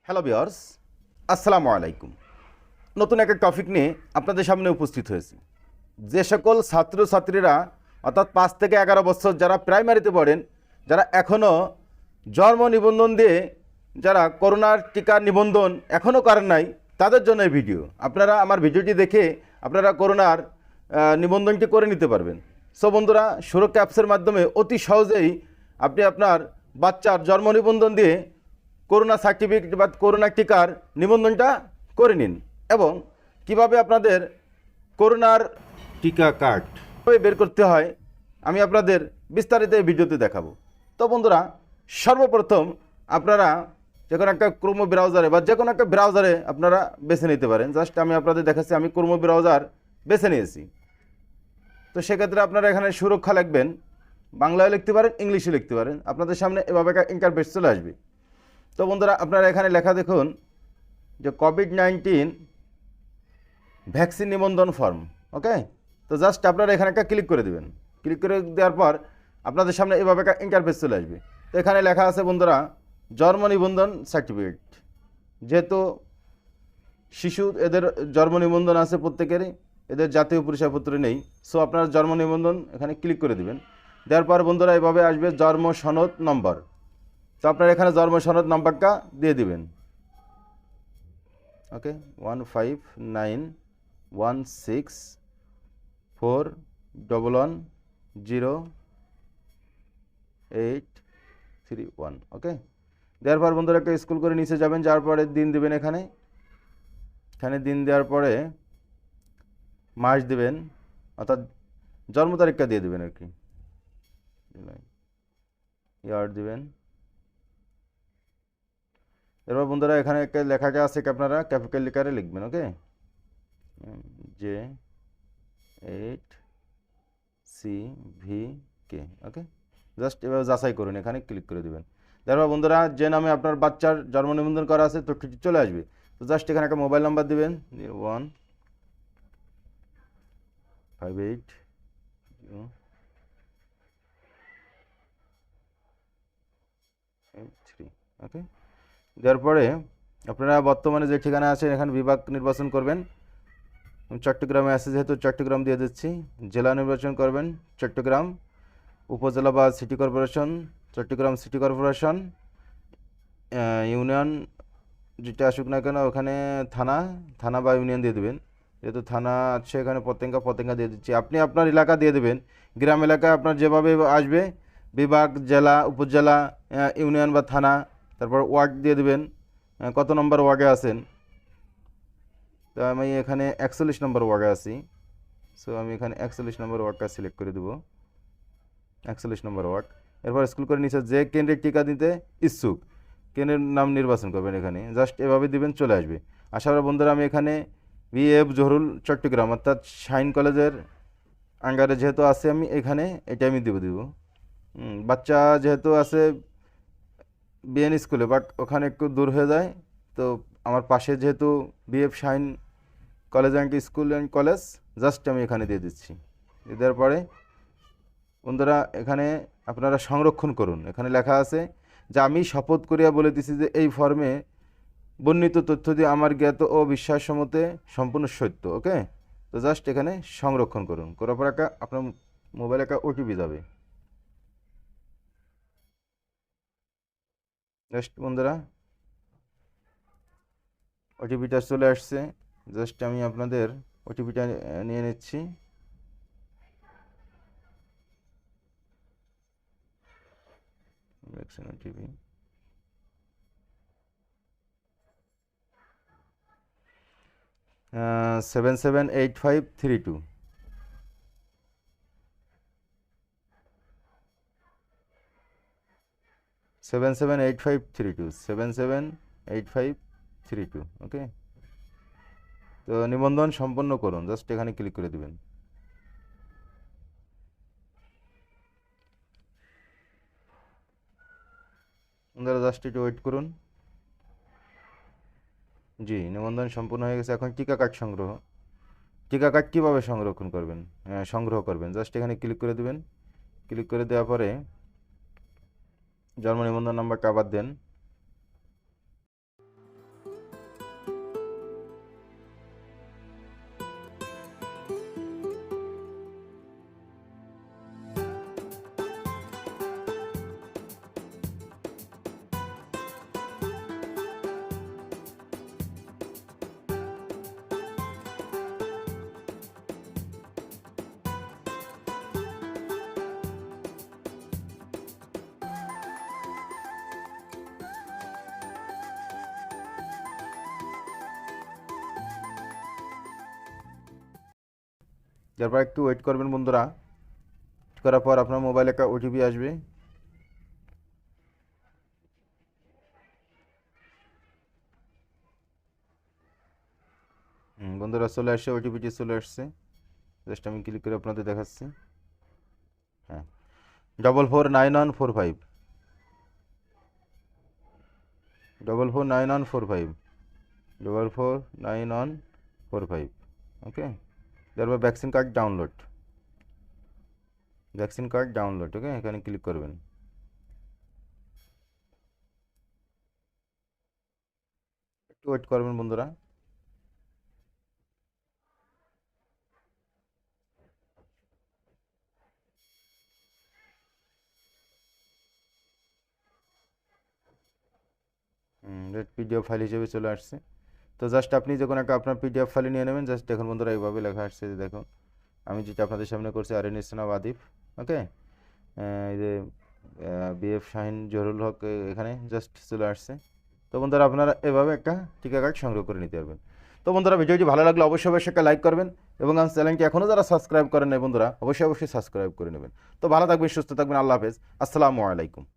Hello viewers, আসসালামু আলাইকুম। নতুন একটা টপিক নিয়ে আপনাদের সামনে উপস্থিত হয়েছি। যে সকল ছাত্রছাত্রীরা অর্থাৎ 5 থেকে 11 বছর যারা প্রাইমারিতে পড়েন, যারা এখনও জন্ম নিবন্ধন দিয়ে যারা করোনার টিকা নিবন্ধন এখনও করেন নাই, তাদের জন্য এই ভিডিও। আপনারা আমার ভিডিওটি দেখে আপনারা করোনার নিবন্ধনটি করে নিতে পারবেন। সো বন্ধুরা, সুরক্ষা অ্যাপসের মাধ্যমে অতি সহজেই আপনি আপনার বাচ্চার জন্ম নিবন্ধন দিয়ে করোনা সার্টিফিকেট বা করোনা টিকার নিবন্ধনটা করে নিন এবং কিভাবে আপনাদের করোনার টিকা কার্ড বের করতে হয় আমি আপনাদের বিস্তারিত এই ভিডিওতে দেখাবো। তো বন্ধুরা, সর্বপ্রথম আপনারা যে কোনো একটা ক্রোম ব্রাউজারে বা যে কোনো একটা ব্রাউজারে আপনারা বেছে নিতে পারেন। জাস্ট আমি আপনাদের দেখাচ্ছি, আমি ক্রোম ব্রাউজার বেছে নিয়েছি। তো সেক্ষেত্রে আপনারা এখানে সুরক্ষা লিখবেন, বাংলায় লিখতে পারেন, ইংলিশে লিখতে পারেন। আপনাদের সামনে এভাবে একটা ইন্টারফেস চলে আসবে। তো বন্ধুরা, আপনারা এখানে লেখা দেখুন যে কোভিড-19 ভ্যাকসিন নিবন্ধন ফর্ম। ওকে, তো জাস্ট আপনারা এখানে একটা ক্লিক করে দেবেন। ক্লিক করে দেওয়ার পর আপনাদের সামনে এভাবে একটা ইন্টারফেস চলে আসবে। তো এখানে লেখা আছে বন্ধুরা জন্ম নিবন্ধন সার্টিফিকেট। যেহেতু শিশু, এদের জন্ম নিবন্ধন আছে প্রত্যেকেরই, এদের জাতীয় পরিচয়পত্র নেই। সো আপনারা জন্ম নিবন্ধন এখানে ক্লিক করে দেবেন। দেওয়ার পর বন্ধুরা এভাবে আসবে জন্ম সনদ নম্বর। তো আপনারা এখানে জন্ম সনদ নাম্বারটা দিয়ে দিবেন। ওকে, 1591641108131। ওকে, দেওয়ার পর বন্ধুরা একটা স্কুল করে নিচে যাবেন, যাওয়ার পরে দিন দিবেন। এখানে দিন দেওয়ার পরে মাস দিবেন, অর্থাৎ জন্ম তারিখটা দিয়ে দেবেন আর কি। ইয়ার দিবেন। এরপর বন্ধুরা এখানে একটা লেখাটা আছে, আপনারা ক্যাপিটাল লেখারে লিখবেন। ওকে, J8CV K। ওকে, জাস্ট এভাবে যাচাই করুন, এখানে ক্লিক করে দেবেন। তারপর বন্ধুরা যে নামে আপনার বাচ্চার জন্ম নিবন্ধন করা আছে তো চলে আসবে। তো জাস্ট এখানে একটা মোবাইল নাম্বার দিবেন, 15883। ওকে, দেওয়ার পরে আপনারা বর্তমানে যে ঠিকানা আছে এখানে বিভাগ নির্বাচন করবেন। চট্টগ্রামে আছে যেহেতু চট্টগ্রাম দিয়ে দিচ্ছি। জেলা নির্বাচন করবেন চট্টগ্রাম, উপজেলা বা city corporation Chittagong city corporation, union যেটা আসুক না কেন ওখানে থানা বা ইউনিয়ন দিয়ে দেবেন। যেহেতু থানা আছে এখানে পতেঙ্গা দিয়ে দিচ্ছি। আপনি আপনার এলাকা দিয়ে দেবেন, গ্রাম এলাকায় আপনার যেভাবে আসবে বিভাগ, জেলা, উপজেলা, ইউনিয়ন বা থানা, তারপর ওয়ার্ড দিয়ে দেবেন, কত নম্বর ওয়ার্ডে আছেন। তো আমি এখানে 41 নম্বর ওয়ার্ডে আছি। সো আমি এখানে 41 নম্বর ওয়ার্ডটা সিলেক্ট করে দেবো, 41 নম্বর ওয়ার্ড। এরপর স্কুল করে নিচে যে কেন্দ্রে টিকা দিতে ইচ্ছুক কেন্দ্রের নাম নির্বাচন করবেন। এখানে জাস্ট এভাবে দিবেন, চলে আসবে। আশা করি বন্ধুরা আমি এখানে বিএফ জহুরুল চট্টগ্রাম অর্থাৎ শাইন কলেজের আঙ্গারে যেহেতু আছে আমি এখানে এটা আমি দিব। বাচ্চা যেহেতু আছে বিএন স্কুলে, বাট ওখানে একটু দূর হয়ে যায়। তো আমার পাশে যেহেতু BF shine college and school and college, just আমি এখানে দিয়ে দিচ্ছি। দেওয়ার পরে বন্ধুরা এখানে আপনারা সংরক্ষণ করুন। এখানে লেখা আছে যে আমি শপথ করিয়া বলে দিচ্ছি যে এই ফর্মে বর্ণিত তথ্য দিয়ে আমার জ্ঞাত ও বিশ্বাসমূতে সম্পূর্ণ সত্য। ওকে, তো জাস্ট এখানে সংরক্ষণ করুন। করার পর আপনার মোবাইলে একটা ওটিপি যাবে। জাস্ট বন্ধুরা ওটিপিটা চলে আসছে। জাস্ট আমি আপনাদের ওটিপিটা নিয়ে নিচ্ছি। ওটিপি 778532। 778532। ওকে, তো নিবন্ধন সম্পন্ন করুন, জাস্ট এখানে ক্লিক করে দেবেন। আপনারা জাস্ট একটু ওয়েট করুন। জি, নিবন্ধন সম্পূর্ণ হয়ে গেছে। এখন টিকা কার্ড সংগ্রহ। টিকা কার্ড কীভাবে সংগ্রহ করবেন জাস্ট এখানে ক্লিক করে দেবেন। ক্লিক করে দেওয়ার পরে জন্ম নিবন্ধন নাম্বারটা আবার দেন। তারপর একটু ওয়েট করবেন বন্ধুরা। করার পর আপনার মোবাইলে একটা ওটিপি আসবে। বন্ধুরা চলে আসছে, ওটিপিটি চলে আসছে। জাস্ট আমি ক্লিক করে আপনাদের দেখাচ্ছি। হ্যাঁ, 449145, 449145, 449145। ওকে, তারপর vaccine card download, vaccine card download. Okay, এখানে ক্লিক করবেন। একটু ওয়েট করবেন বন্ধুরা। পিডিএফ ফাইল হিসেবে চলে আসছে। তো জাস্ট আপনি যখন একটা আপনার পিডিএফ ফাইল নিয়ে নেবেন, জাস্ট দেখুন বন্ধুরা এইভাবে লেখা আসছে, যে দেখুন আমি যেটা আপনাদের সামনে করছি, আর এন ইসলাম আদিফ। ওকে, এই যে বিএফ শাহিন জহুরুল হক, এখানে জাস্ট চলে আসছে। তো বন্ধুরা আপনারা এভাবে একটা টিকা কার্ড সংগ্রহ করে নিতে পারবেন। তো বন্ধুরা ভিডিওটি ভালো লাগলে অবশ্যই অবশ্যই একটা লাইক করবেন, এবং আমার চ্যানেলটি এখনও যারা সাবস্ক্রাইব করেন নাই বন্ধুরা অবশ্যই অবশ্যই সাবস্ক্রাইব করে নেবেন। তো ভালো থাকবেন, সুস্থ থাকবেন, আল্লাহ হাফেজ, আসসালামু আলাইকুম।